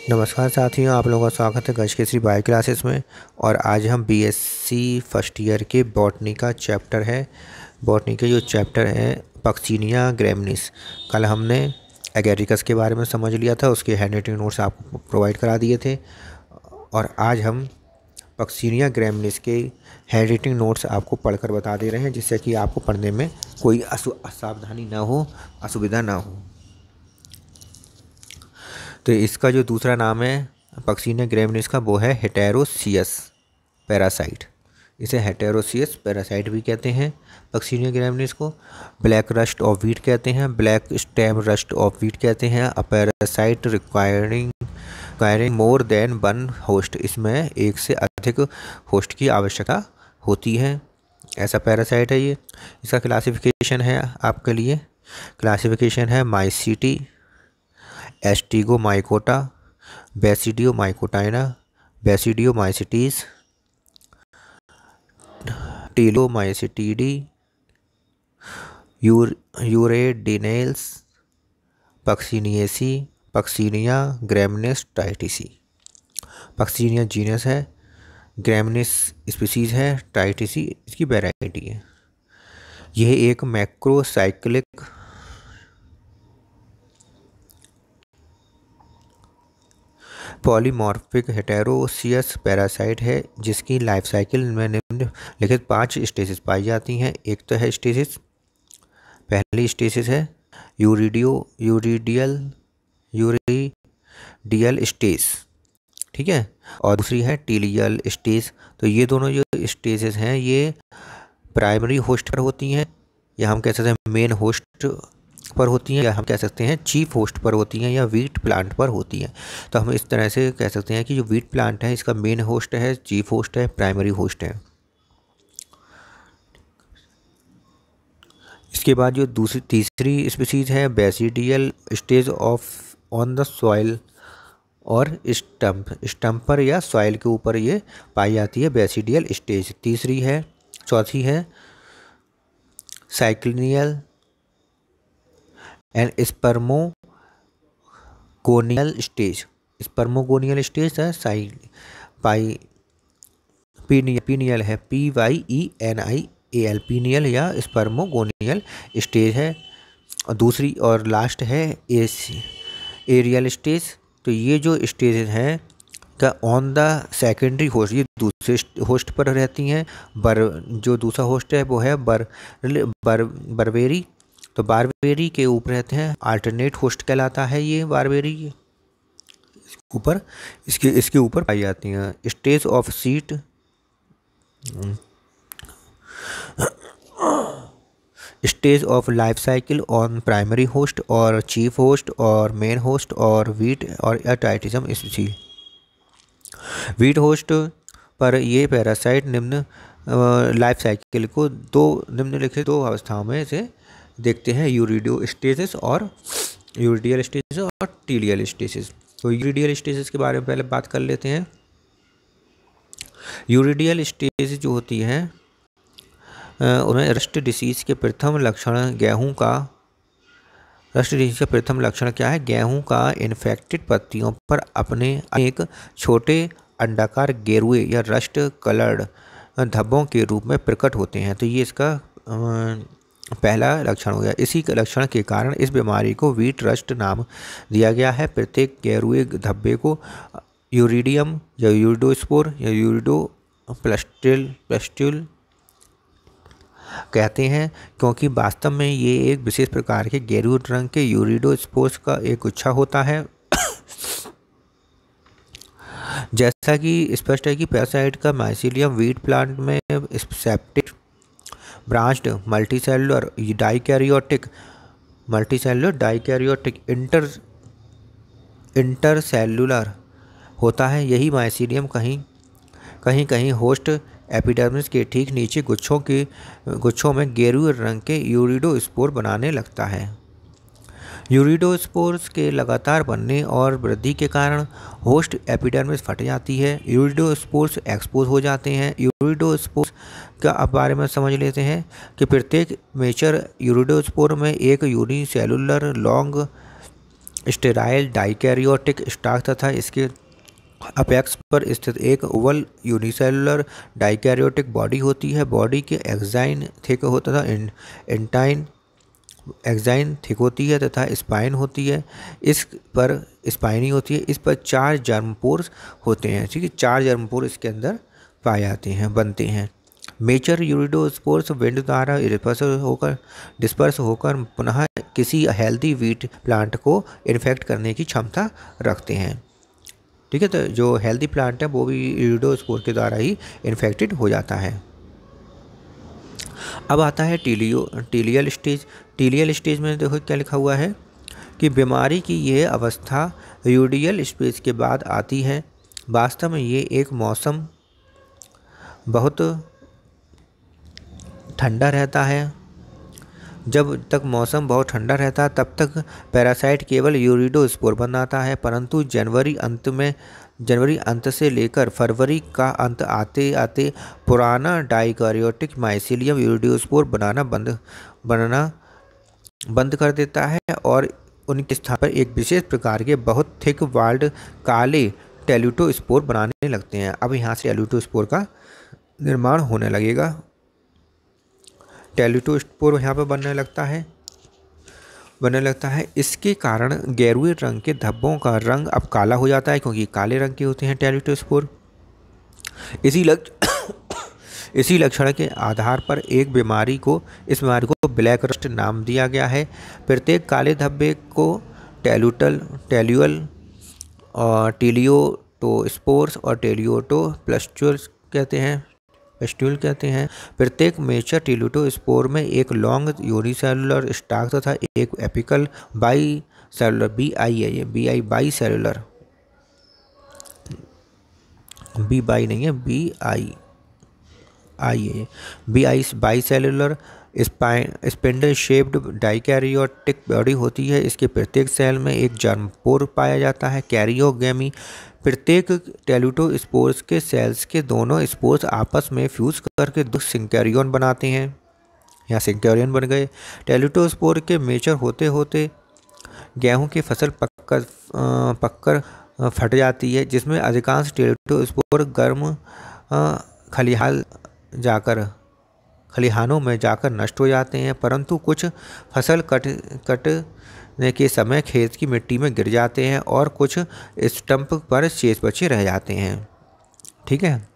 नमस्कार साथियों, आप लोगों का स्वागत है गज केसरी बायो क्लासेस में। और आज हम बीएससी फर्स्ट ईयर के बॉटनी का चैप्टर है। बॉटनी के जो चैप्टर है पक्सीनिया ग्रैमिनीस, कल हमने एगेरिकस के बारे में समझ लिया था, उसके हैंडराइटिंग नोट्स आपको प्रोवाइड करा दिए थे। और आज हम पक्सीनिया ग्रैमिनीस के हैंडराइटिंग नोट्स आपको पढ़कर बता दे रहे हैं, जिससे कि आपको पढ़ने में कोई असावधानी ना हो, असुविधा ना हो। तो इसका जो दूसरा नाम है पक्सीनिया ग्रैमिनीस का, वो है हेटेरोसियस पैरासाइट। इसे हेटेरोसियस पैरासाइट भी कहते हैं पक्सीनिया ग्रैमिनीस को। ब्लैक रस्ट ऑफ व्हीट कहते हैं, black stem rust of wheat कहते हैं। A parasite requiring more than one host, इसमें एक से अधिक होस्ट की आवश्यकता होती है, ऐसा पैरासाइट है ये। इसका क्लासिफिकेशन है आपके लिए, क्लासिफिकेशन है माइसीटी, एस्टिगोमाइकोटा, बेसिडियोमाइकोटाइना, बेसिडियोमाइसिटीज, टीलोमाइसिटीडी, यूरेडिनेल्स, पक्सीनियेसी, पक्सीनिया ग्रैमिनीस टाइटिसी। पक्सीनिया जीनस है, ग्रैमिनीस स्पीसीज है, टाइटिसी इसकी वैरायटी है। यह एक मैक्रोसाइक्लिक पॉलीमॉर्फिक हेटेरोसियस पैरासाइट है, जिसकी लाइफ साइकिल में निम्नलिखित 5 स्टेजेस पाई जाती हैं। एक तो है स्टेजेस, पहली स्टेजेस है यूरिडियल स्टेज, ठीक है, और दूसरी है टीलियल स्टेज। तो ये दोनों जो स्टेजेस हैं ये प्राइमरी होस्ट पर होती हैं, या हम कह सकते हैं मेन होस्ट पर होती हैं, या हम कह सकते हैं चीफ होस्ट पर होती हैं, या वीट प्लांट पर होती हैं। तो हम इस तरह से कह सकते हैं कि जो वीट प्लांट है इसका मेन होस्ट है, चीफ होस्ट है, प्राइमरी होस्ट है। इसके बाद जो तीसरी स्पीसीज है basidial stage of on the soil और स्टम्प पर या सॉइल के ऊपर ये पाई जाती है, बेसिडियल स्टेज तीसरी है। चौथी है साइक्लिनियल एंड स्पर्मोगोनियल स्टेज। स्पर्मोगोनियल स्टेज है पीनियल है, PYENIAL, पीनियल या स्पर्मोगोनियल स्टेज है। और दूसरी और लास्ट है एरियल स्टेज। तो ये जो स्टेज हैं का ऑन द सेकेंडरी होस्ट, ये दूसरे होस्ट पर रहती हैं। जो दूसरा होस्ट है वो है बरबेरी, तो बारबेरी के ऊपर रहते हैं, अल्टरनेट होस्ट कहलाता है ये बारबेरी के ऊपर, इसके ऊपर पाई जाती हैं। Stage of seat, stage of life cycle on primary host और चीफ होस्ट और मेन होस्ट और वीट और टाइटिज्म स्पीसीज। वीट होस्ट पर ये पैरासाइट निम्न लाइफ साइकिल को निम्नलिखित दो अवस्थाओं में से देखते हैं, यूरिडियो स्टेजेस और यूरिडियल स्टेजेस और टीलियल स्टेजेस। तो यूरिडियल स्टेजेस के बारे में पहले बात कर लेते हैं। यूरिडियल स्टेज जो होती हैं उन्हें रस्ट डिसीज के प्रथम लक्षण रस्ट डिसीज का प्रथम लक्षण क्या है? गेहूं का इन्फेक्टेड पत्तियों पर अपने एक छोटे अंडाकार गेरुए या रस्ट कलर्ड धब्बों के रूप में प्रकट होते हैं। तो ये इसका पहला लक्षण हो गया। इसी लक्षण के कारण इस बीमारी को व्हीट रस्ट नाम दिया गया है। प्रत्येक गेरुए धब्बे को यूरिडियम या यूरिडोस्पोर या यूरिडोप्लस्ट्यूल कहते हैं, क्योंकि वास्तव में ये एक विशेष प्रकार के गेरुए रंग के यूरिडोस्पोर्स का एक गुच्छा होता है। जैसा कि स्पष्ट है कि पैरासाइट का माइसीलियम व्हीट प्लांट में septic branched multicellular dikaryotic intercellular होता है। यही माइसीलियम कहीं होस्ट एपिडर्मिस के ठीक नीचे गुच्छों में गेरुए रंग के यूरिडोस्पोर बनाने लगता है। यूरिडोस्पोर्स के लगातार बनने और वृद्धि के कारण होस्ट एपिडर्मिस फट जाती है, यूरिडोस्पोर्स एक्सपोज हो जाते हैं। यूरिडोस्पोर्स का अब बारे में समझ लेते हैं कि प्रत्येक मेचर यूरिडोस्पोर में एक unicellular long sterile dikaryotic starch तथा इसके अपेक्स पर स्थित एक ओवल यूनिसेलुलर डाइकैरियोटिक बॉडी होती है। बॉडी के एक्साइन थिक होता था, इंटाइन एक्साइन थिक होती है तथा स्पाइन होती है। इस पर स्पाइनी होती है। इस पर 4 जर्मपोर्स होते हैं। ठीक है, 4 जर्मपोर इसके अंदर पाए जाते हैं, बनते हैं। मेचर यूरिडोस्पोर्स विंड द्वारा डिस्पर्स होकर पुनः किसी हेल्दी वीट प्लांट को इन्फेक्ट करने की क्षमता रखते हैं। ठीक है, तो जो हेल्दी प्लांट है वो भी यूरिडोस्पोर के द्वारा ही इन्फेक्टेड हो जाता है। अब आता है टीलियल स्टेज। टीलियल स्टेज में देखो क्या लिखा हुआ है कि बीमारी की यह अवस्था यूडियल स्टेज के बाद आती है। वास्तव में ये एक मौसम बहुत ठंडा रहता है। जब तक मौसम बहुत ठंडा रहता है तब तक पैरासाइट केवल यूरिडोस्पोर बनाता है, परंतु जनवरी अंत से लेकर फरवरी का अंत आते आते पुराना डाइकैरियोटिक माइसीलियम यूरिडोस्पोर बनना बंद कर देता है और उनके स्थान पर एक विशेष प्रकार के बहुत थिक वाल्ड काले टेल्यूटोस्पोर बनाने लगते हैं। अब यहाँ से टेल्यूटोस्पोर का निर्माण होने लगेगा। टेल्यूटोस्पोर यहाँ पर बनने लगता है। इसके कारण गेरुए रंग के धब्बों का रंग अब काला हो जाता है, क्योंकि काले रंग के होते हैं टेल्यूटोस्पोर। इसी लक्षण के आधार पर इस बीमारी को ब्लैक रस्ट नाम दिया गया है। प्रत्येक काले धब्बे को टेल्यूअल और टीलियोटोस्पोर्स और टेलियोटोप्लास्ट्यूल्स कहते हैं। प्रत्येक मेचर टेल्यूटोस्पोर में एक लॉन्ग यूनिसेलुलर स्टाक तथा एक apical bi cellular bicellular spindle shaped dikaryotic body होती है। इसके प्रत्येक सेल में एक जर्मपोर पाया जाता है, कैरियोगेमी। प्रत्येक टेल्यूटोस्पोर्स के सेल्स के दोनों स्पोर्स आपस में फ्यूज करके 2 सिंकैरियन बनाते हैं। यहाँ सिंकैरियन बन गए। टेल्यूटोस्पोर के मेचर होते होते गेहूं की फसल पककर फट जाती है, जिसमें अधिकांश टेल्यूटोस्पोर गर्म खलिहानों में जाकर नष्ट हो जाते हैं, परंतु कुछ फसल कटने के समय खेत की मिट्टी में गिर जाते हैं और कुछ स्टंप पर शेष बचे रह जाते हैं। ठीक है,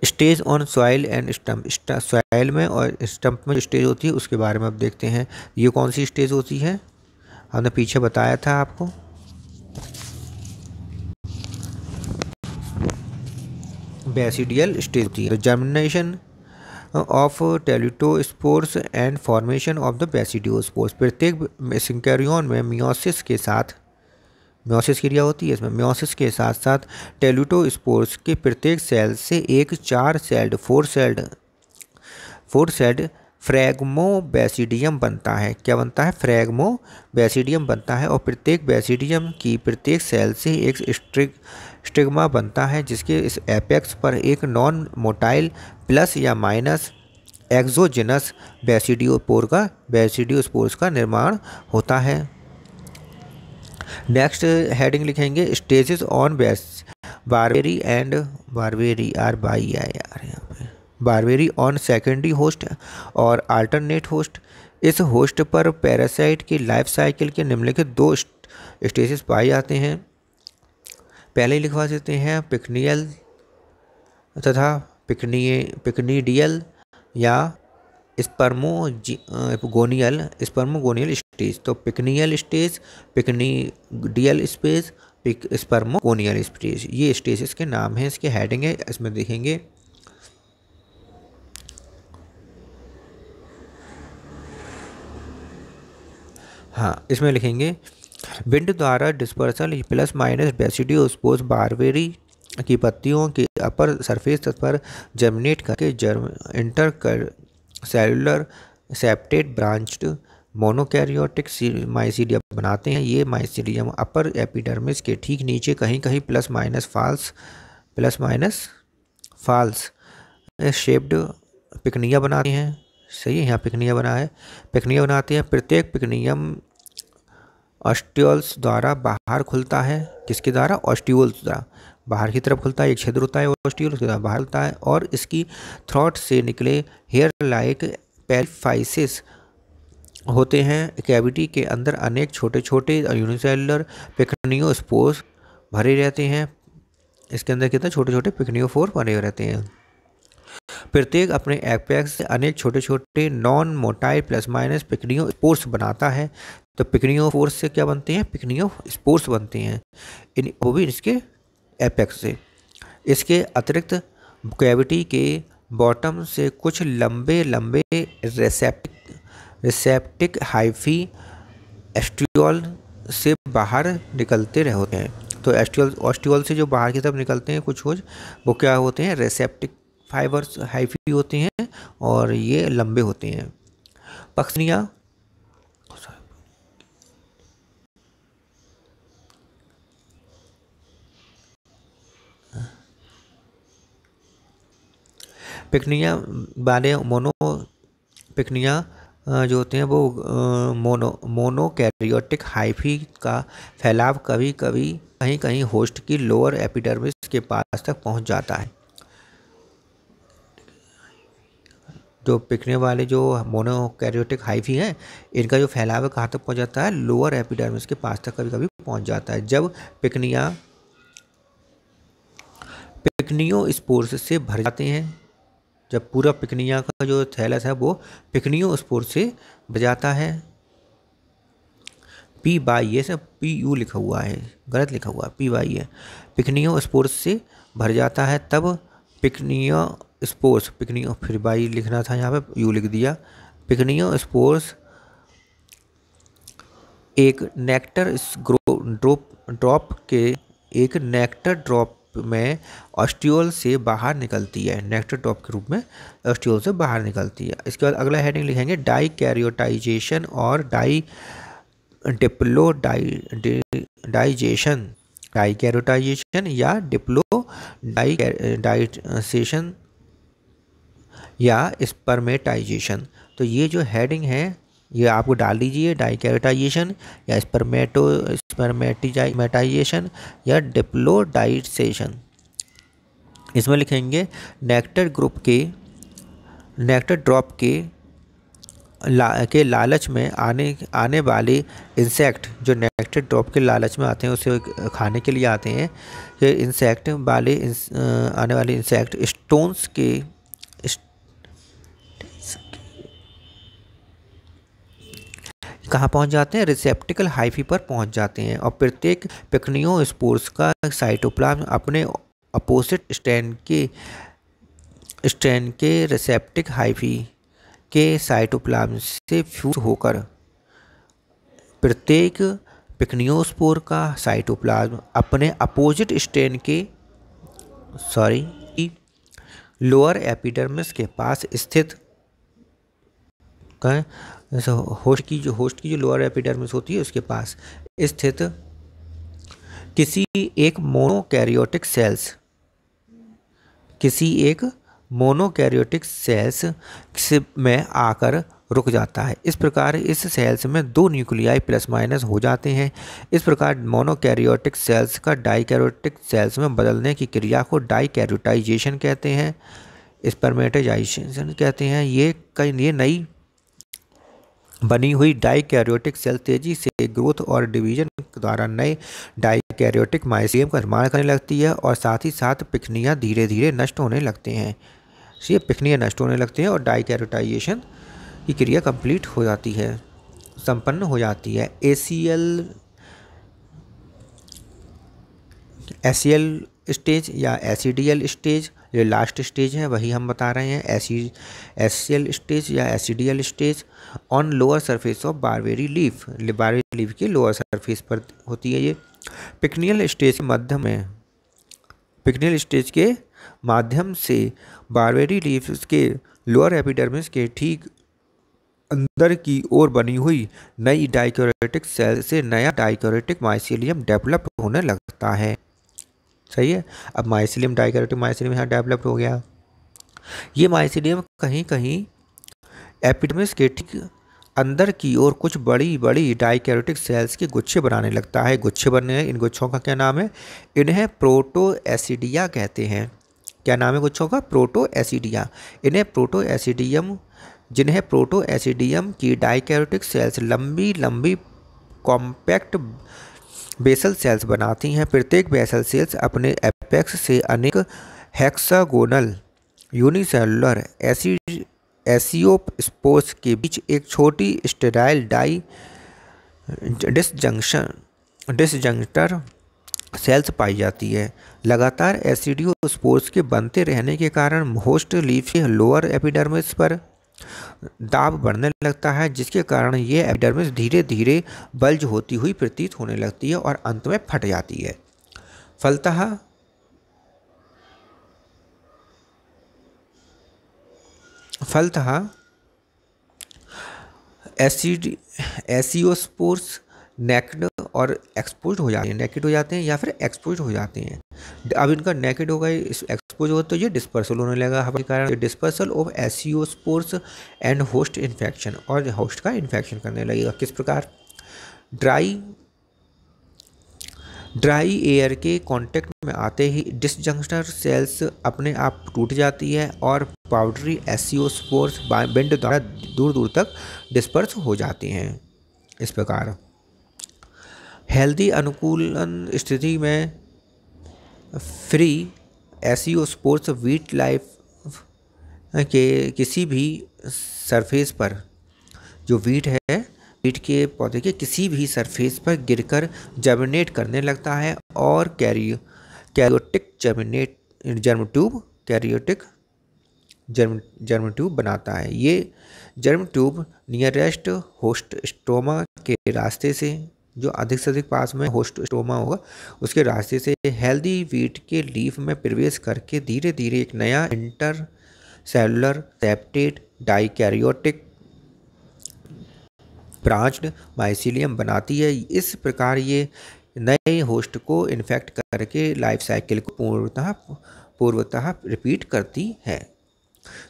stage on soil and stump. Soil में और स्टंप में जो स्टेज होती है उसके बारे में अब देखते हैं। ये कौन सी स्टेज होती है, हमने पीछे बताया था आपको। बेसिडियल स्टेज होती है। Germination of teleutospores and formation of the basidiospores. प्रत्येक सिंकैरियन में मियोसिस की क्रिया होती है। इसमें मियोसिस के साथ साथ टेल्यूटोस्पोर्स के प्रत्येक सेल से एक 4 सेल्ड फ्रैगमोबैसिडियम बनता है। क्या बनता है? फ्रैगमोबैसिडियम बनता है। और प्रत्येक बैसिडियम की प्रत्येक सेल से एक स्टिग्मा बनता है, जिसके इस एपेक्स पर एक नॉन मोटाइल प्लस या माइनस एक्सोजेनस बेसिडियोस्पोर्स का निर्माण होता है। नेक्स्ट हेडिंग लिखेंगे stages on barberry on secondary host और अल्टरनेट होस्ट। इस होस्ट पर पैरासाइट की लाइफ साइकिल के निम्नलिखित 2 स्टेजेस पाए जाते हैं। पहले ही लिखवा देते हैं पिकनियल तथा पिकनीडियल या स्पर्मोगोनियल स्टेज। तो पिकनियल स्टेज, पिकनीडियल स्पेस, स्पर्मोगोनियल स्टेज, ये स्टेजेस के नाम हैं। इसके हेडिंग है, इसमें देखेंगे। हाँ, इसमें लिखेंगे विंड द्वारा dispersal plus minus basidiospores barberry की पत्तियों के अपर सरफेस पर जर्मिनेट करके inter cellular septate branched monokaryotic mycelium बनाते हैं। ये माइसीडियम अपर एपिडर्मिस के ठीक नीचे कहीं कहीं प्लस माइनस फाल्स शेप्ड पिकनिया बनाते हैं। सही है, यहाँ पिकनिया बना है। पिकनिया बनाते हैं। प्रत्येक पिकनियम ऑस्टियोल्स द्वारा बाहर खुलता है। किसके द्वारा? ऑस्टियोल्स द्वारा बाहर की तरफ खुलता है। एक छिद्र होता है ऑस्टियोल्स के द्वारा बाहर खुलता है और इसकी थ्रोट से निकले हेयर लाइक पेरिफाइसिस होते हैं। कैविटी के अंदर अनेक छोटे छोटे यूनिसेलुलर पिकनियोस्पोर्स भरे रहते हैं। इसके अंदर कितने छोटे छोटे पिकनियोफोर भरे रहते हैं। प्रत्येक अपने एपेक्स से अनेक छोटे छोटे नॉन मोटाइल प्लस माइनस पिकनियोस्पोर्स बनाता है। तो पिकनियोफोर्स से क्या बनते हैं? पिकनियोस्पोर्स बनते हैं, वो भी इसके एपेक्स से। इसके अतिरिक्त कैविटी के बॉटम से कुछ लंबे लंबे रिसेप्टिक हाइफी एस्ट्रियोल से बाहर निकलते रहे होते हैं। तो ऑस्टियोल से जो बाहर की तरफ निकलते हैं कुछ वो क्या होते हैं? रेसेप्टिक फाइबर्स हाइफी होते हैं और ये लंबे होते हैं। पक्सनिया पिकनिया वाले पिकनिया जो होते हैं वो मोनोकैरियोटिक हाइफी का फैलाव कभी कभी कहीं कहीं होस्ट की लोअर एपिडर्मिस के पास तक पहुंच जाता है। जो पिकने वाले जो मोनोकैरियोटिक हाइफी हैं इनका जो फैलाव है कहाँ तक पहुंच जाता है? लोअर एपिडर्मिस के पास तक कभी कभी पहुंच जाता है। जब पिकनियोस्पोर्स से भर जाते हैं, जब पूरा पिकनिया का जो थैलस है वो पिकनियोस्पोर्स से भर जाता है। पी बाई, ये सब पी यू लिखा हुआ है, गलत लिखा हुआ है, पी बाई है। पिकनियोस्पोर्स से भर जाता है तब पिकनियोस्पोर्स फिर बाई लिखना था, यहाँ पे यू लिख दिया। पिकनियोस्पोर्स एक नेक्टर ड्रॉप में ऑस्टियोल से बाहर निकलती है। नेक्टर ड्रॉप के रूप में ऑस्टियोल से बाहर निकलती है। इसके बाद अगला हेडिंग लिखेंगे डाइकैरियोटाइजेशन और डिप्लोडाइजेशन। डाइकैरियोटाइजेशन या डिप्लोडाइजेशन या स्पर्मेटाइजेशन। तो ये जो हेडिंग है ये आपको डाल दीजिए, डाइकैरियोटाइजेशन या स्पर्मेटाइजेशन या डिप्लोडाइजेशन। इसमें लिखेंगे नेक्टर ड्रॉप के लालच में आने वाले इंसेक्ट, जो नेक्टर ड्रॉप के लालच में आते हैं उसे खाने के लिए आते हैं, ये इंसेक्ट वाले आने वाले इंसेक्ट स्टोन्स के कहाँ पहुँच जाते हैं? रिसेप्टिकल हाइफी पर पहुँच जाते हैं और प्रत्येक पिकनियोस्पोर्स का साइटोप्लाज्म अपने अपोजिट स्ट्रैंड के रिसेप्टिक हाइफी के साइटोप्लाज्म से फ्यूज होकर प्रत्येक पिकनियोस्पोर का साइटोप्लाज्म अपने अपोजिट स्ट्रैंड के लोअर एपिडर्मिस के पास स्थित होस्ट की जो लोअर एपिडर्मिस होती है उसके पास स्थित किसी एक मोनोकैरियोटिक सेल्स में आकर रुक जाता है। इस प्रकार इस सेल्स में दो न्यूक्लियाई प्लस माइनस हो जाते हैं। इस प्रकार मोनोकैरियोटिक सेल्स का डाइकैरियोटिक सेल्स में बदलने की क्रिया को डाइकैरियोटाइजेशन कहते हैं, स्पर्मेटाइजेशन कहते हैं। ये नई बनी हुई डाइकैरियोटिक सेल तेजी से ग्रोथ और डिवीजन द्वारा नए डाइकैरियोटिक माइसीलियम का निर्माण करने लगती है और साथ ही साथ पिकनिया धीरे धीरे नष्ट होने लगते हैं। ये पिकनिया नष्ट होने लगते हैं और डाइकैरियोटाइजेशन की क्रिया कंप्लीट हो जाती है, संपन्न हो जाती है। एसीएल स्टेज या एसिडियल स्टेज, ये लास्ट स्टेज है वही हम बता रहे हैं। एसीएल स्टेज या aecidial stage on lower surface of barberry leaf के लोअर सरफेस पर होती है। ये पिकनियल स्टेज के माध्यम से बारबेरी लीफ के लोअर एपिडर्मिस के ठीक अंदर की ओर बनी हुई नई डाइकैरियोटिक सेल से नया डाइकैरियोटिक माइसीलियम डेवलप होने लगता है। सही है। अब माइसीलियम डाइकैरियोटिक माइसीलियम यहाँ डेवलप हो गया। ये माइसीलियम कहीं कहीं एपिडर्मिस के ठीक अंदर की ओर कुछ बड़ी बड़ी डाइकैरियोटिक सेल्स के गुच्छे बनाने लगता है। गुच्छे बनने हैं, इन गुच्छों का क्या नाम है? इन्हें प्रोटोएसिडिया कहते हैं। क्या नाम है गुच्छों का? प्रोटोएसिडिया। इन्हें प्रोटोएसिडियम जिन्हें प्रोटोएसिडियम की डाइकैरियोटिक सेल्स लंबी लंबी कॉम्पैक्ट बेसल सेल्स बनाती हैं। प्रत्येक बेसल सेल्स अपने एपेक्स से अनेक हेक्सागोनल यूनिसेलुलर एसियोस्पोर्स के बीच एक छोटी स्टेराइल डाई डिसजंक्टर सेल्स पाई जाती है। लगातार एसिडियोस्पोर्स के बनते रहने के कारण होस्ट लीफ के लोअर एपिडर्मिस पर दाब बढ़ने लगता है, जिसके कारण ये एपिडर्मिस धीरे धीरे बल्ज होती हुई प्रतीत होने लगती है और अंत में फट जाती है। फलतः एसियोस्पोर्स नेकेड और एक्सपोज हो जाते हैं, नेकेड हो जाते हैं या फिर एक्सपोज हो जाते हैं। अब इनका नेकेड हो गए, एक्सपोज हो तो ये डिस्पर्सल होने लगा हवा के कारण, dispersal of aeciospores and host infection, और होस्ट का इन्फेक्शन करने लगेगा। किस प्रकार? ड्राई एयर के कांटेक्ट में आते ही डिसजंक्टर सेल्स अपने आप टूट जाती है और पाउडरी एसियोस्पोर्स बेंड द्वारा दूर दूर तक डिस्पर्स हो जाते हैं। इस प्रकार हेल्दी अनुकूलन स्थिति में फ्री एसियोस्पोर्स वीट लाइफ के किसी भी सरफेस पर, जो वीट है, वीट के पौधे के किसी भी सरफेस पर गिरकर जर्मिनेट करने लगता है और कैरियोटिक जर्म ट्यूब बनाता है। ये germ tube nearest host stoma के रास्ते से, जो अधिक से अधिक पास में होस्ट स्टोमा होगा, उसके रास्ते से हेल्दी वीट के लीफ में प्रवेश करके धीरे धीरे एक नया inter cellular septate dikaryotic branched mycelium बनाती है। इस प्रकार ये नए होस्ट को इन्फेक्ट करके लाइफ साइकिल को पूर्वतः रिपीट करती है।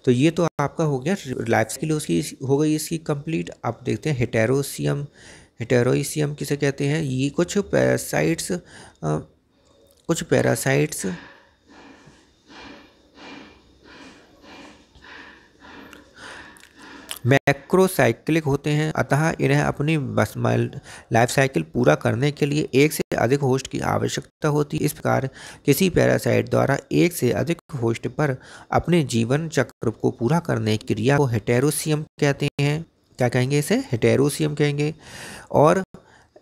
तो ये तो आपका हो गया लाइफ साइकिल, उसकी हो गई इसकी कंप्लीट। आप देखते हैं हेटेरोइसियम किसे कहते हैं? ये कुछ पैरासाइट्स मैक्रोसाइक्लिक होते हैं, अतः इन्हें अपनी लाइफ साइकिल पूरा करने के लिए एक से अधिक होस्ट की आवश्यकता होती है। इस प्रकार किसी पैरासाइट द्वारा एक से अधिक होस्ट पर अपने जीवन चक्र को पूरा करने की क्रिया को हेटेरोसियम कहते हैं। क्या कहेंगे? इसे हेटेरोसियम कहेंगे। और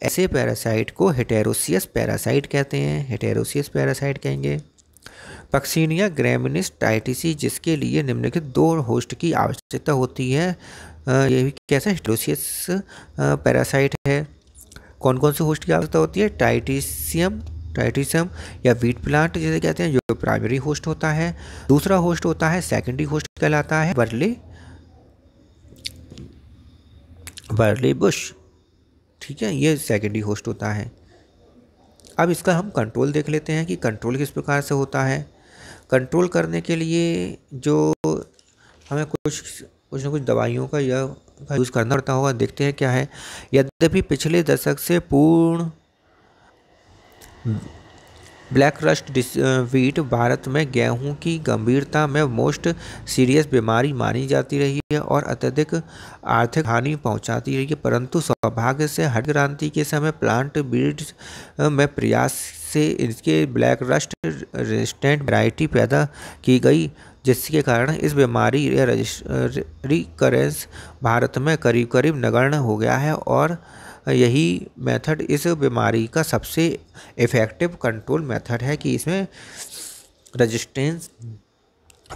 ऐसे पैरासाइट को हेटेरोसियस पैरासाइट कहते हैं, हेटेरोसियस पैरासाइट कहेंगे। पक्सीनिया ग्रैमिनिस टाइटिसी, जिसके लिए निम्नलिखित दो होस्ट की आवश्यकता होती है, ये भी कैसा हेटेरोसियस पैरासाइट है। कौन कौन से होस्ट की आवश्यकता होती है? टाइटिसियम या वीट प्लांट जिसे कहते हैं, जो प्राइमरी होस्ट होता है। दूसरा होस्ट होता है सेकेंडरी होस्ट कहलाता है बर्ले बुश। ठीक है, ये सेकेंडरी होस्ट होता है। अब इसका हम कंट्रोल देख लेते हैं कि कंट्रोल किस प्रकार से होता है। कंट्रोल करने के लिए जो हमें कुछ ना कुछ दवाइयों का यूज़ करना पड़ता होगा, देखते हैं क्या है। यद्यपि पिछले दशक से पूर्ण ब्लैक रस्ट वीट भारत में गेहूं की गंभीरता में मोस्ट सीरियस बीमारी मानी जाती रही है और अत्यधिक आर्थिक हानि पहुंचाती रही है, परंतु सौभाग्य से हरित क्रांति के समय प्लांट ब्रीड्स में प्रयास से इसके ब्लैक रस्ट रेजिस्टेंट वैरायटी पैदा की गई, जिसके कारण इस बीमारी रिकरेंस भारत में करीब करीब नगण्य हो गया है। और यही मेथड इस बीमारी का सबसे इफ़ेक्टिव कंट्रोल मेथड है कि इसमें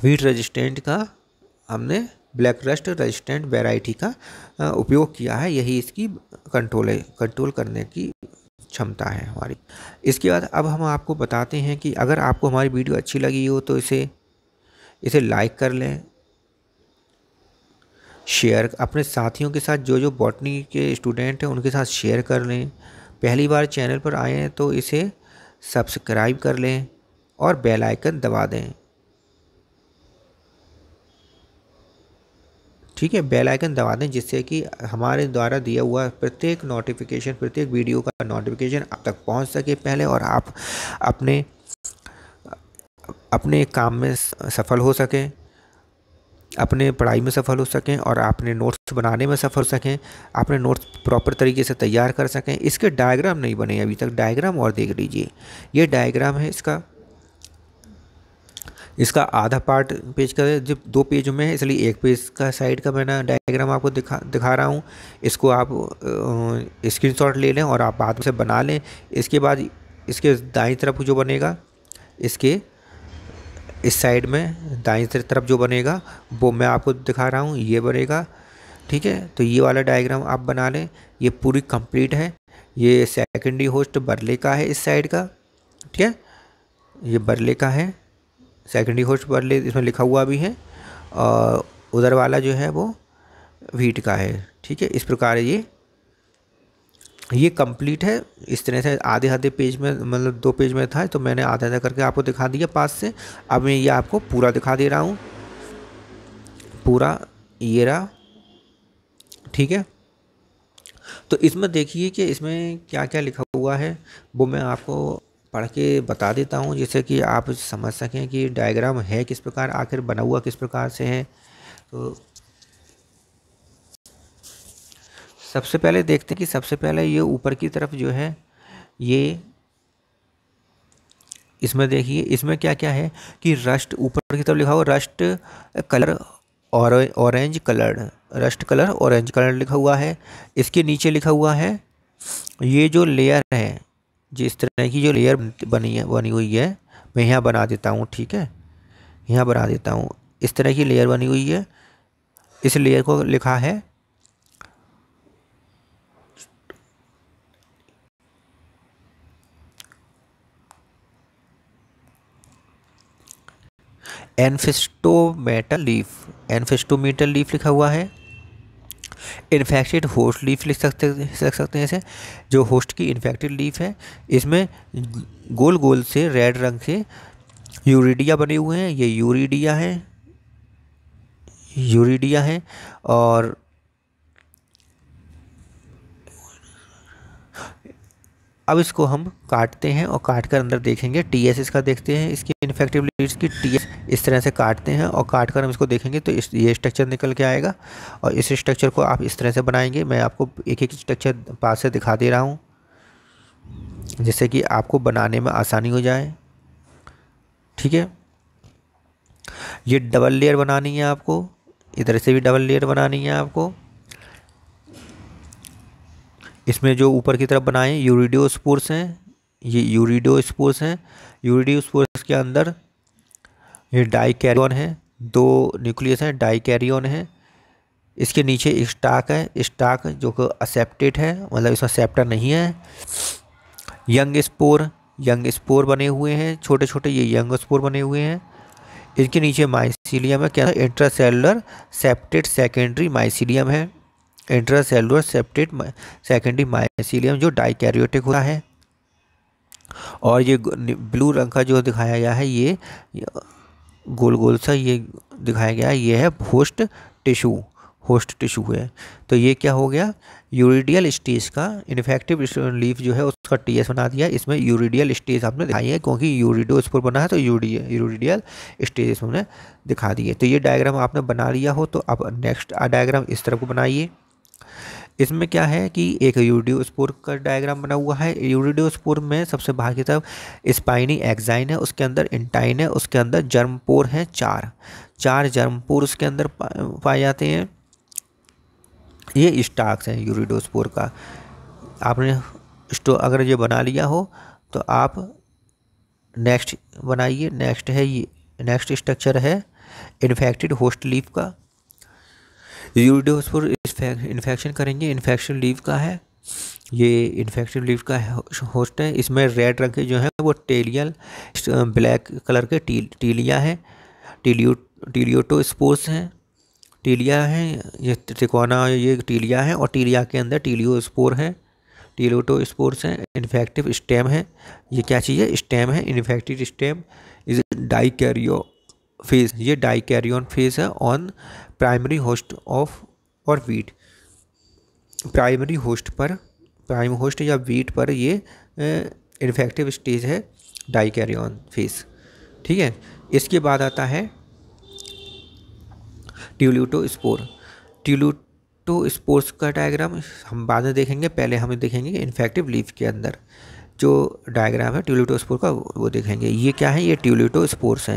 वीट रेजिस्टेंट का हमने ब्लैक रस्ट रेजिस्टेंट वैरायटी का उपयोग किया है। यही इसकी कंट्रोल करने की क्षमता है हमारी। इसके बाद अब हम आपको बताते हैं कि अगर आपको हमारी वीडियो अच्छी लगी हो तो इसे लाइक कर लें, शेयर अपने साथियों के साथ, जो बॉटनी के स्टूडेंट हैं उनके साथ शेयर कर लें। पहली बार चैनल पर आए हैं तो इसे सब्सक्राइब कर लें और बेल आइकन दबा दें। ठीक है, बेल आइकन दबा दें, जिससे कि हमारे द्वारा दिया हुआ प्रत्येक नोटिफिकेशन, प्रत्येक वीडियो का नोटिफिकेशन आप तक पहुंच सके पहले, और आप अपने अपने काम में सफल हो सकें, अपने पढ़ाई में सफल हो सकें, और अपने नोट्स बनाने में सफल हो सकें, अपने नोट्स प्रॉपर तरीके से तैयार कर सकें। इसके डायग्राम नहीं बने अभी तक, डायग्राम और देख लीजिए। ये डायग्राम है इसका आधा पार्ट पेज का है, जब 2 पेज में है, इसलिए 1 पेज का साइड का मैंने डायग्राम आपको दिखा रहा हूँ। इसको आप स्क्रीनशॉट ले लें और आप बाद में से बना लें। इसके बाद इसके दाईं तरफ जो बनेगा, इसके इस साइड में दाईं तरफ जो बनेगा वो मैं आपको दिखा रहा हूँ, ये बनेगा। ठीक है, तो ये वाला डायग्राम आप बना लें। ये पूरी कंप्लीट है। ये सेकेंडरी होस्ट बरले का है इस साइड का। ठीक है, ये बरले का है, सेकेंडरी होस्ट बरले इसमें लिखा हुआ भी है, और उधर वाला जो है वो वीट का है। ठीक है, इस प्रकार ये कंप्लीट है। इस तरह से आधे आधे पेज में, मतलब 2 पेज में था तो मैंने आधा आधा करके आपको दिखा दिया पास से। अब मैं ये आपको पूरा दिखा दे रहा हूँ, पूरा ये रहा। ठीक है, तो इसमें देखिए कि इसमें क्या क्या लिखा हुआ है, वो मैं आपको पढ़ के बता देता हूँ, जिससे कि आप समझ सकें कि डायग्राम है किस प्रकार, आखिर बना हुआ किस प्रकार से है। तो सबसे पहले देखते हैं कि सबसे पहले ये ऊपर की तरफ जो है, ये इसमें देखिए इसमें क्या क्या है कि रस्ट, ऊपर की तरफ लिखा हुआ rust colour orange coloured, rust colour orange colour लिखा हुआ है। इसके नीचे लिखा हुआ है ये जो लेयर है, जिस तरह की जो लेयर बनी हुई है, मैं यहाँ बना देता हूँ। ठीक है, यहाँ बना देता हूँ। इस तरह की लेयर बनी हुई है, इस लेयर को लिखा है एन्फेस्टोमेटल लीफ लिखा हुआ है। इन्फेक्टेड होस्ट लीफ लिख सकते हैं इसे, जो होस्ट की इन्फेक्टेड लीफ है। इसमें गोल गोल से रेड रंग से यूरिडिया बने हुए हैं, ये यूरिडिया है। और अब इसको हम काटते हैं और काट कर अंदर देखेंगे। टीएस इसका देखते हैं, इसकी इन्फेक्टिव लीड्स की टीएस इस तरह से काटते हैं, और काट कर हम इसको देखेंगे तो ये स्ट्रक्चर निकल के आएगा। और इस स्ट्रक्चर को आप इस तरह से बनाएंगे। मैं आपको एक एक स्ट्रक्चर पास से दिखा दे रहा हूँ, जिससे कि आपको बनाने में आसानी हो जाए। ठीक है, ये डबल लेयर बनानी है आपको, इधर से भी डबल लेयर बनानी है आपको। इसमें जो ऊपर की तरफ बनाए यूरिडियोस्पोर्स हैं, ये यूरिडियोस्पोर्स हैं। यूरिडियोस्पोर्स के अंदर ये डाइकैरियन है, 2 न्यूक्लियस हैं, डाइकैरियन है। इसके नीचे स्टाक है, स्टाक जो कि असेप्टेड है, मतलब इसमें सेप्टर नहीं है। यंग स्पोर बने हुए हैं, छोटे छोटे ये यंग स्पोर बने हुए हैं। इनके नीचे माइसीलियम है, क्या है, इंट्रासेलुलर सेप्टेड सेकेंडरी माइसीलियम है। इंट्रासेलुलर सेप्टेड सेकेंडरी माइसीलियम जो डाइकैरियोटिक होता है। और ये ब्लू रंग का जो दिखाया गया है, ये गोल गोल सा ये दिखाया गया है, ये है होस्ट टिश्यू है। तो ये क्या हो गया, यूरिडियल स्टेज का इन्फेक्टिव लीफ जो है उसका टीएस बना दिया। इसमें यूरिडियल स्टेज आपने दिखाई है, क्योंकि यूरिडोस्पोर बना है तो यूरिडियल स्टेज हमने दिखा दिए। तो ये डायग्राम आपने बना लिया हो, तो अब नेक्स्ट डायग्राम इस तरह को बनाइए। इसमें क्या है कि एक यूरिडियोस्पोर का डायग्राम बना हुआ है। यूरिडियोस्पोर में सबसे बाहर की तरफ स्पाइनी एक्साइन है, उसके अंदर इंटाइन है, उसके अंदर जर्मपोर हैं 4 जर्मपोर उसके अंदर पाए जाते हैं। ये स्टाक्स हैं यूरिडियोस्पोर का। आपने अगर ये बना लिया हो तो आप नेक्स्ट बनाइए। नेक्स्ट है ये, नेक्स्ट स्ट्रक्चर है इन्फेक्टेड होस्ट लीफ का। यूरिडियोस्पोर इन्फेक्शन करेंगे, इन्फेक्शन लीफ का है, ये इन्फेक्शन लीफ का होस्ट है। इसमें रेड रंग के जो है वो टेलियल, ब्लैक कलर के टीलिया है, टीलियोटोस्पोर्स हैं, टीलिया है, ये त्रिकोना ये टीलिया है, और टीलिया के अंदर टीलियोस्पोर है, टीलियोटोस्पोर्स हैं। इन्फेक्टिव स्टेम है, ये क्या चीज़ है, स्टेम है। इन्फेक्टेड स्टेम इज डाइकैरियो फेज, ये डाइकैरियन फेज है ऑन प्राइमरी होस्ट ऑफ और वीट, प्राइमरी होस्ट या वीट पर ये इन्फेक्टिव स्टेज है डाइकैरियन फेस। ठीक है, इसके बाद आता है ट्यूलिटोस्पोर। ट्यूलिटोस्पोर्स का डायग्राम हम बाद में देखेंगे, पहले हमें देखेंगे इन्फेक्टिव लीफ के अंदर जो डायग्राम है ट्यूलिटोस्पोर का वो देखेंगे। ये क्या है, ये ट्यूलिटोस्पोर्स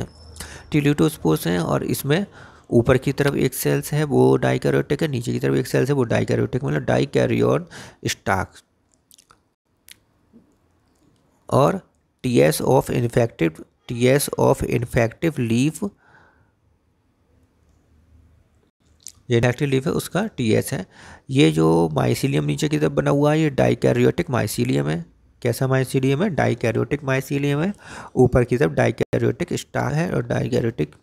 हैं और इसमें ऊपर की तरफ एक सेल्स है वो डाइकैरियोटिक है, नीचे की तरफ एक सेल्स है वो डाइकैरियोटिक, मतलब डाइकैरियन स्टाक। और टीएस ऑफ इन्फेक्टिव लीफ, ये इन्फेक्टिव लीफ है उसका टीएस है। ये जो माइसीलियम नीचे की तरफ बना हुआ है ये डाइकैरियोटिक माइसीलियम है। कैसा माइसीलियम है, डाइकैरियोटिक माइसीलियम है। ऊपर की तरफ डाइकैरियोटिक स्टाक है और डाइकैरियोटिक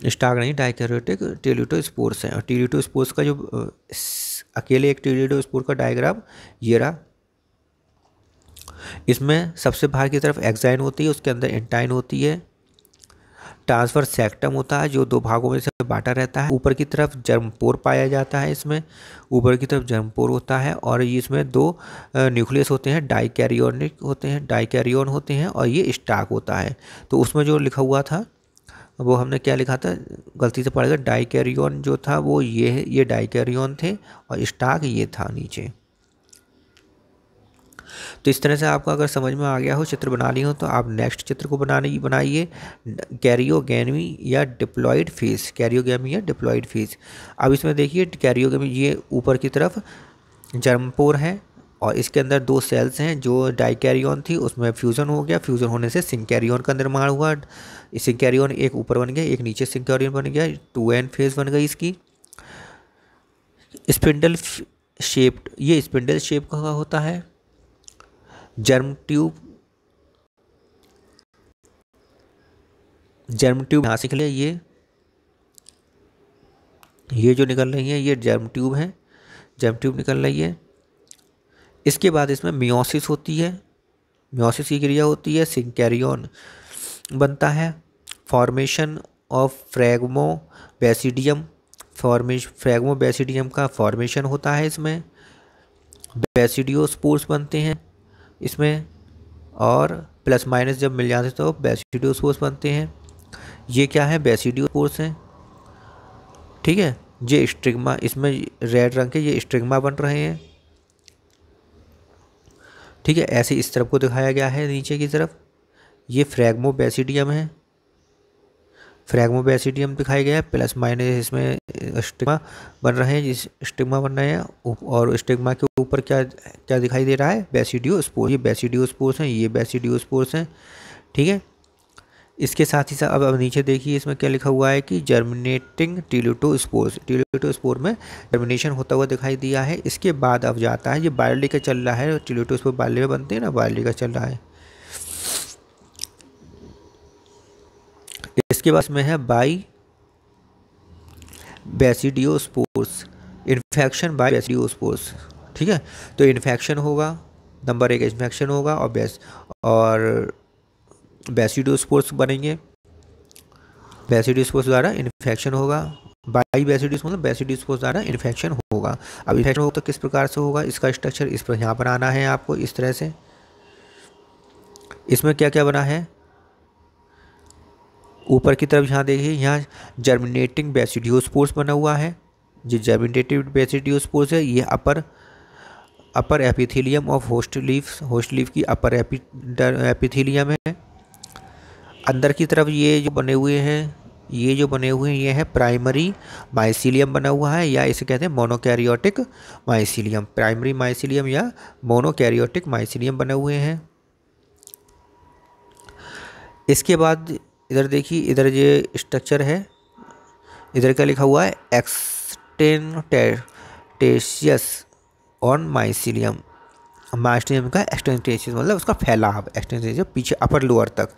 स्टाक नहीं, डाइकैरियोटिक ट्यूलिटोस्पोर्स है। और ट्यूलिटोस्पोर्स का जो अकेले एक ट्यूलिटोस्पोर का डायग्राम ये रहा। इसमें सबसे बाहर की तरफ एक्साइन होती है, उसके अंदर एंटाइन होती है। ट्रांसफर सेक्टम होता है जो दो भागों में से बांटा रहता है। ऊपर की तरफ जर्मपोर पाया जाता है, इसमें ऊपर की तरफ जर्मपोर होता है और इसमें दो न्यूक्लियस होते हैं, डाइकैरियन होते हैं और ये स्टाक होता है। तो उसमें जो लिखा हुआ था वो हमने क्या लिखा था, गलती से पढ़ गया। डाइकैरियन जो था वो ये डाइकैरियन थे और स्टाक ये था नीचे। तो इस तरह से आपको अगर समझ में आ गया हो, चित्र बना ली हो, तो आप नेक्स्ट चित्र को बनाइए कैरियोगैमी या डिप्लॉइड फेज। अब इसमें देखिए कैरियोगैमी, ये ऊपर की तरफ जर्मपोर है और इसके अंदर दो सेल्स हैं। जो डाइकैरियन थी उसमें फ्यूज़न हो गया, फ्यूज़न होने से सिंकैरियन का निर्माण हुआ। सिंकैरियन एक ऊपर बन गया, एक नीचे सिंकैरियन बन गया, 2n फेज बन गई इसकी। स्पिंडल शेप्ड, ये स्पिंडल शेप का होता है। जर्म ट्यूब यहाँ से निकले, ये जो निकल रही है ये जर्म ट्यूब है, जर्म ट्यूब निकल रही है। इसके बाद इसमें मियोसिस होती है, मियोसिस की क्रिया होती है, सिंकैरियन बनता है। फॉर्मेशन ऑफ फ्रैगमोबैसिडियम का फॉर्मेशन होता है इसमें। बैसिडियोस्पोर्स बनते हैं इसमें और प्लस माइनस जब मिल जाते तो बैसिडियोस्पोर्स बनते हैं। ये क्या है, बैसिडियोस्पोर्स हैं। ठीक है, ये स्टिग्मा, इसमें रेड रंग के ये स्टिग्मा बन रहे हैं। ठीक है, ऐसे इस तरफ को दिखाया गया है नीचे की तरफ। ये फ्रैगमोबैसिडियम है, फ्रैगमोबैसिडियम दिखाया गया है, प्लस माइनस इसमें स्टिग्मा बन रहे हैं, जिस स्टिग्मा बन रहे हैं। और स्टिग्मा के ऊपर क्या क्या दिखाई दे रहा है, बैसिडियोस्पोर। ये बैसिडियोस्पोर्स हैं, ये बैसिडियोस्पोर्स हैं। ठीक है, इसके साथ ही साथ अब नीचे देखिए इसमें क्या लिखा हुआ है कि जर्मिनेटिंग ट्यूलिटोस्पोर में जर्मिनेशन होता हुआ दिखाई दिया है। इसके बाद अब जाता है, ये बायोलॉजी का चल रहा है, ट्यूलिटोस्पोर बायोलॉजी में बनते हैं ना, बायोलॉजी का चल रहा है। इसके बाद में है बाई बैसिडियोस्पोर्स, इन्फेक्शन बाय बैसिडियोस्पोर्स। ठीक है, तो इन्फेक्शन होगा, नंबर 1 इन्फेक्शन होगा और बैसिडियोस्पोर्स बनेंगे, बैसिडियोस्पोर्स द्वारा इन्फेक्शन होगा। बाई बैसिडियोस मतलब बैसिडियोस्पोर्स द्वारा इन्फेक्शन होगा। अब इन्फेक्शन होगा तो किस प्रकार से होगा, इसका स्ट्रक्चर इस पर यहाँ पर आना है आपको इस तरह से। इसमें क्या क्या बना है, ऊपर की तरफ यहाँ देखिए, यहाँ जर्मिनेटिंग बैसिडियोस्पोर्स बना हुआ है। जो जर्मिनेटिव बैसिडियोस्पोर्स है ये अपर एपिथेलियम ऑफ होस्ट लीफ की अपर एपिथेलियम है। अंदर की तरफ ये जो बने हुए हैं ये है प्राइमरी माइसीलियम बना हुआ है, या इसे कहते हैं मोनोकैरियोटिक माइसीलियम। प्राइमरी माइसीलियम या मोनोकैरियोटिक माइसीलियम बने हुए हैं। इसके बाद इधर देखिए, इधर ये स्ट्रक्चर है, इधर क्या लिखा हुआ है, एक्सटेंटेशियस ऑन माइसीलियम। माइसीलियम का एक्सटेंटेशियस मतलब उसका फैलाव, एक्सटेंटेशियस पीछे अपर लोअर तक,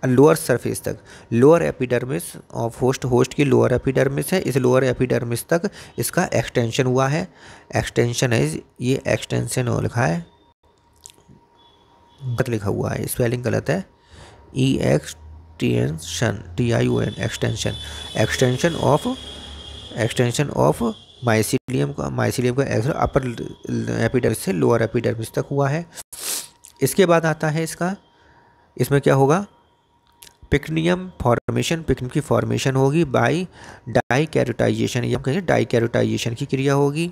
लोअर सरफेस तक। लोअर एपिडर्मिस ऑफ होस्ट की लोअर एपिडर्मिस है, इस लोअर एपिडर्मिस तक इसका एक्सटेंशन हुआ है। एक्सटेंशन है, ये एक्सटेंशन लिखा है, गलत लिखा हुआ है, स्पेलिंग गलत है। Extension TION extension of extension of mycelium का अपर एपिडर्मिस से लोअर एपिडर्मिस तक हुआ है। इसके बाद आता है इसमें क्या होगा, पिक्नियम फॉर्मेशन, पिक्नियम की फॉर्मेशन होगी बाय डाइकैरोटाइजेशन, ये हम कहेंगे डाइकैरोटाइजेशन की क्रिया होगी।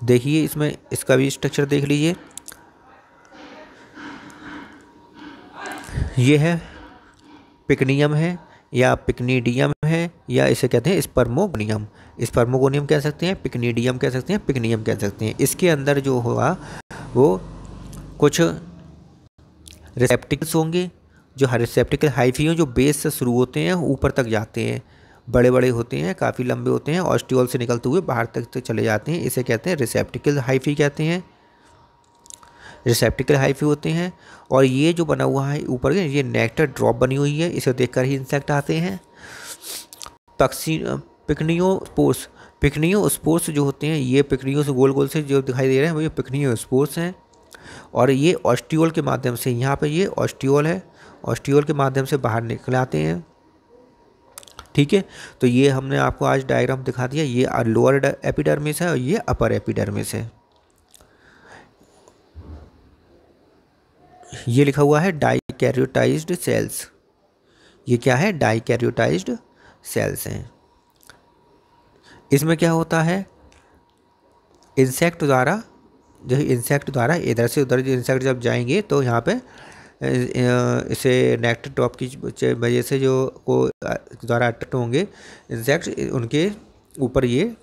देखिए इसमें इसका भी स्ट्रक्चर देख लीजिए, ये है पिक्नियम है या पिक्नीडियम है या इसे कहते हैं स्पर्मोगोनियम, स्पर्मोगोनियम कह सकते हैं, पिक्नीडियम कह सकते हैं, पिक्नियम कह सकते हैं। इसके अंदर जो होगा वो कुछ रिसेप्टिकल्स होंगे, जो रिसेप्टिकल हाइफी हैं, जो बेस से शुरू होते हैं ऊपर तक जाते हैं, बड़े बड़े होते हैं, काफ़ी लंबे होते हैं, ऑस्टियोल से निकलते हुए बाहर तक चले जाते हैं, इसे कहते हैं रिसेप्टिकल हाइफी कहते हैं, रिसेप्टिकल हाइफी होते हैं। और ये जो बना हुआ है ऊपर ये नेक्टर ड्रॉप बनी हुई है, इसे देखकर ही इंसेक्ट आते हैं। पिक्नियोस्पोर्स, पिक्नियोस्पोर्स जो होते हैं, ये पिक्नियो से गोल गोल से जो दिखाई दे रहे हैं वो ये पिक्नियोस्पोर्स हैं। और ये ऑस्टियोल के माध्यम से, यहाँ पे ये ऑस्टियोल है, ऑस्टियोल के माध्यम से बाहर निकल आते हैं। ठीक है, तो ये हमने आपको आज डायग्राम दिखा दिया, ये लोअर एपिडर्मिस है और ये अपर एपिडर्मिस है। ये लिखा हुआ है डाइकैरियोटाइज्ड सेल्स, ये क्या है, डाइकैरियोटाइज्ड सेल्स हैं। इसमें क्या होता है, इंसेक्ट द्वारा, जो इंसेक्ट द्वारा इधर से उधर जो इंसेक्ट जब जाएंगे तो यहाँ पे इसे नेक्टर ड्रॉप की वजह से जो को द्वारा अट्रैक्ट होंगे इंसेक्ट, उनके ऊपर ये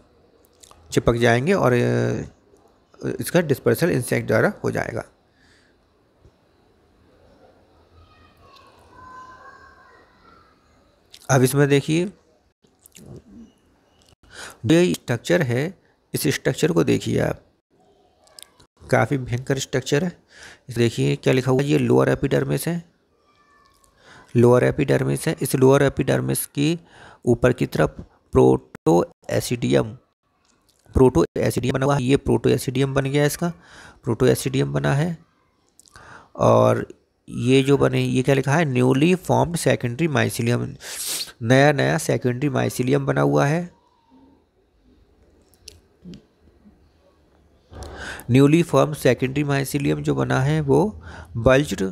चिपक जाएंगे और इसका डिस्पर्सल इंसेक्ट द्वारा हो जाएगा। अब इसमें देखिए ये स्ट्रक्चर है, इस स्ट्रक्चर को देखिए आप, काफ़ी भयंकर स्ट्रक्चर है। देखिए क्या लिखा हुआ है, ये लोअर एपिडर्मिस है, लोअर एपिडर्मिस है। इस लोअर एपिडर्मिस की ऊपर की तरफ प्रोटो एसिडियम बना हुआ है, ये प्रोटो एसिडियम बन गया, इसका प्रोटो एसिडियम बना है। और ये जो बने, ये क्या लिखा है, न्यूली फॉर्म्ड सेकेंडरी माइसीलियम, नया नया सेकेंडरी माइसीलियम बना हुआ है। न्यूली फॉर्म सेकेंडरी माइसीलियम जो बना है वो bulged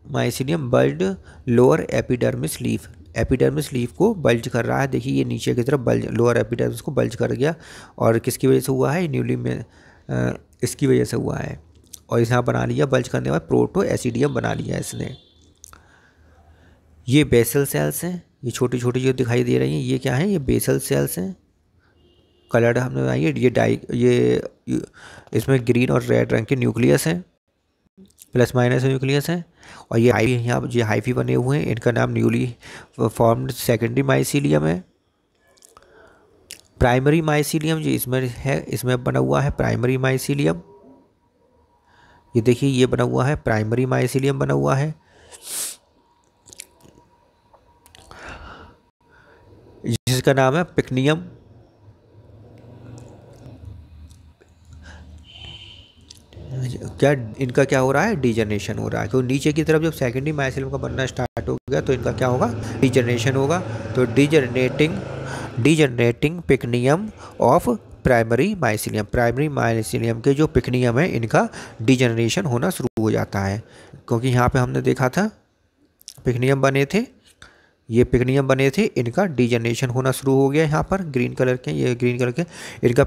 mycelium, bulged lower epidermis leaf, epidermis leaf को बल्ज कर रहा है। देखिए ये नीचे की तरफ बल्ज, लोअर एपिडर्मिस को बल्ज कर गया, और किसकी वजह से हुआ है, न्यूली में इसकी वजह से हुआ है। और यहाँ बना लिया, बल्ज करने के बाद प्रोटो एसिडियम बना लिया इसने। ये बेसल सेल्स हैं, ये छोटी छोटी जो दिखाई दे रही हैं ये क्या है, ये बेसल सेल्स हैं, कलर्ड हमने बनाई है। ये इसमें ग्रीन और रेड रंग के न्यूक्लियस हैं, प्लस माइनस न्यूक्लियस हैं। और ये यहाँ ये हाइफी बने हुए हैं, इनका नाम न्यूली फॉर्म्ड सेकेंडरी माइसीलियम है। प्राइमरी माइसीलियम जो इसमें है, इसमें बना हुआ है प्राइमरी माइसीलियम, ये देखिए ये बना हुआ है प्राइमरी माइसीलियम बना हुआ है। जिसका नाम है पिक्नियम। क्या इनका क्या हो रहा है, डिजनरेशन हो रहा है, क्योंकि नीचे की तरफ जब सेकेंडरी माइसीलियम का बनना स्टार्ट हो गया तो इनका क्या होगा, डिजनरेशन होगा। तो डिजनरेटिंग पिक्नियम ऑफ प्राइमरी माइसीलियम के जो पिक्नियम है इनका डिजनरेशन होना शुरू हो जाता है। क्योंकि यहाँ पे हमने देखा था पिक्नियम बने थे, ये पिक्नियम बने थे, इनका डिजनरेशन होना शुरू हो गया। यहाँ पर ग्रीन कलर के, ये ग्रीन कलर के, इनका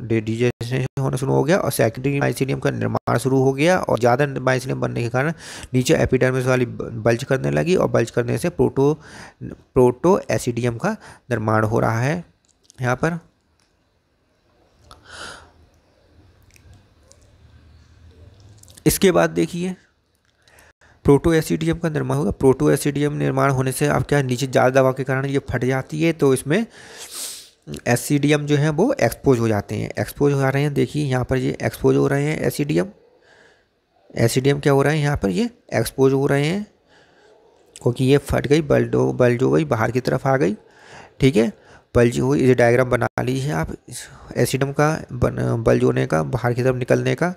डिजनरेशन होना शुरू हो गया और सेकेंडरी माइसीलियम का निर्माण शुरू हो गया। और ज़्यादा माइसीलियम बनने के कारण नीचे एपिडर्मिस वाली बल्ज करने लगी, और बल्ज करने से प्रोटो एसिडियम का निर्माण हो रहा है यहाँ पर। इसके बाद देखिए प्रोटो एसिडियम का निर्माण होगा। प्रोटो एसिडियम निर्माण होने से अब क्या, नीचे ज़्यादा दबाव के कारण ये फट जाती है, तो इसमें एसिडियम जो है वो एक्सपोज हो जाते हैं, एक्सपोज हो रहे हैं। देखिए यहाँ पर ये एक्सपोज हो रहे हैं एसिडियम क्या हो रहा है यहाँ पर, ये एक्सपोज हो रहे हैं, क्योंकि ये फट गई, बल्ज हो गई, बाहर की तरफ आ गई। ठीक है, बल्ज हुई, ये डायग्राम बना लीजिए आप एसिडियम का बल्ज होने का, बाहर की तरफ निकलने का।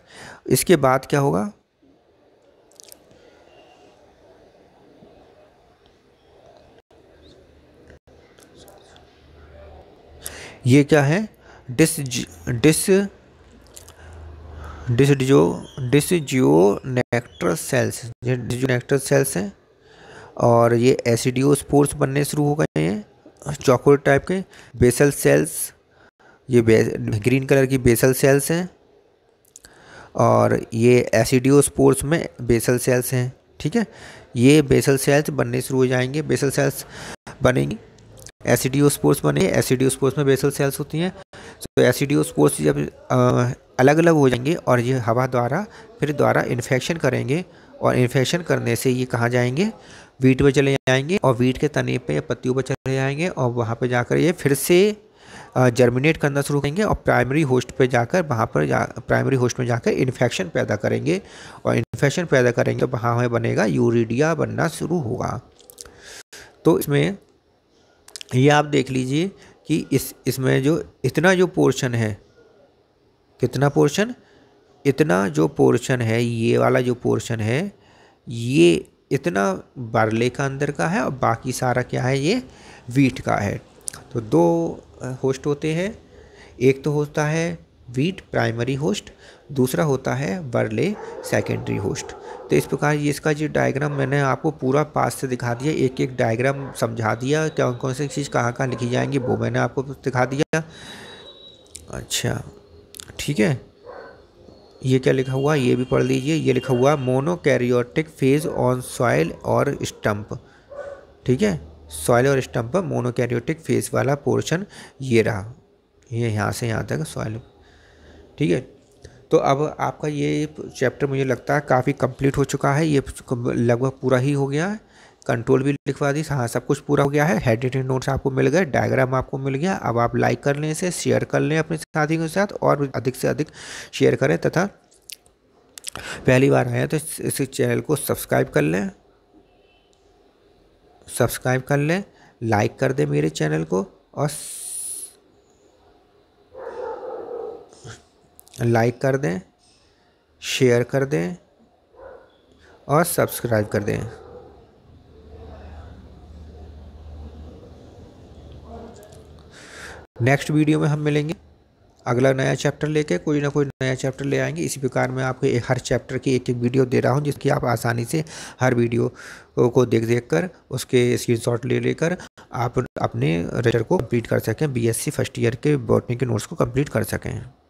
इसके बाद क्या होगा, ये क्या है, डिस डिस डिसजियोनेक्टर सेल्स, ये डिसजियोनेक्टर सेल्स हैं और ये एसिडियोस्पोर्स बनने शुरू हो गए हैं चॉकलेट टाइप के। बेसल सेल्स, ये ग्रीन कलर की बेसल सेल्स हैं और ये एसिडियोस्पोर्स में बेसल सेल्स हैं। ठीक है, ये बेसल सेल्स बनने शुरू हो जाएंगे, बेसल सेल्स बनेंगी, एसिडियोस्पोर्स बने, एसिडियोस्पोर्स में बेसल सेल्स होती हैं। तो एसिडियोस्पोर्स जब अलग अलग हो जाएंगे और ये हवा द्वारा फिर द्वारा इन्फेक्शन करेंगे और इन्फेक्शन करने से ये कहाँ जाएंगे, वीट पे चले जाएंगे और वीट के तने पे या पत्तियों पर चले जाएंगे और वहाँ पे जाकर ये फिर से जर्मिनेट करना शुरू करेंगे और प्राइमरी होस्ट पे जाकर प्राइमरी होस्ट में जाकर इन्फेक्शन पैदा करेंगे और इन्फेक्शन पैदा करेंगे वहाँ में बनेगा यूरिडिया बनना शुरू होगा। तो इसमें ये आप देख लीजिए कि इसमें जो इतना जो पोर्शन है, कितना पोर्शन, इतना जो पोर्शन है, ये वाला जो पोर्शन है ये इतना बार्ले का अंदर का है और बाकी सारा क्या है, ये वीट का है। तो दो होस्ट होते हैं, एक तो होता है वीट प्राइमरी होस्ट, दूसरा होता है बर्ले सेकेंडरी होस्ट। तो इस प्रकार ये इसका जो डायग्राम मैंने आपको पूरा पास से दिखा दिया, एक एक डायग्राम समझा दिया, कौन कौन सी चीज़ कहाँ कहाँ लिखी जाएंगी वो मैंने आपको दिखा दिया। अच्छा ठीक है, ये क्या लिखा हुआ ये भी पढ़ लीजिए, ये लिखा हुआ मोनोकैरियोटिक फेज ऑन सॉइल और स्टंप। ठीक है, सॉइल और स्टंप पर मोनोकैरियोटिक फेज वाला पोर्शन ये रहा, ये यहाँ से यहाँ तक सॉइल। ठीक है, तो अब आपका ये चैप्टर मुझे लगता है काफ़ी कंप्लीट हो चुका है, ये लगभग पूरा ही हो गया है। कंट्रोल भी लिखवा दी, हाँ सब कुछ पूरा हो गया है। हेडिटेड नोट्स आपको मिल गए, डायग्राम आपको मिल गया। अब आप लाइक कर लें, इसे शेयर कर लें अपने साथियों के साथ और अधिक से अधिक शेयर करें तथा पहली बार आए तो इस चैनल को सब्सक्राइब कर लें, लाइक कर दें मेरे चैनल को और लाइक कर दें, शेयर कर दें और सब्सक्राइब कर दें। नेक्स्ट वीडियो में हम मिलेंगे अगला नया चैप्टर लेके, कोई ना कोई नया चैप्टर ले आएंगे। इसी प्रकार मैं आपको हर चैप्टर की एक एक वीडियो दे रहा हूं, जिसकी आप आसानी से हर वीडियो को देख कर उसके स्क्रीनशॉट ले लेकर आप अपने रजिस्टर को कंप्लीट कर सकें, बीएससी फर्स्ट ईयर के बॉटनी के नोट्स को कंप्लीट कर सकें।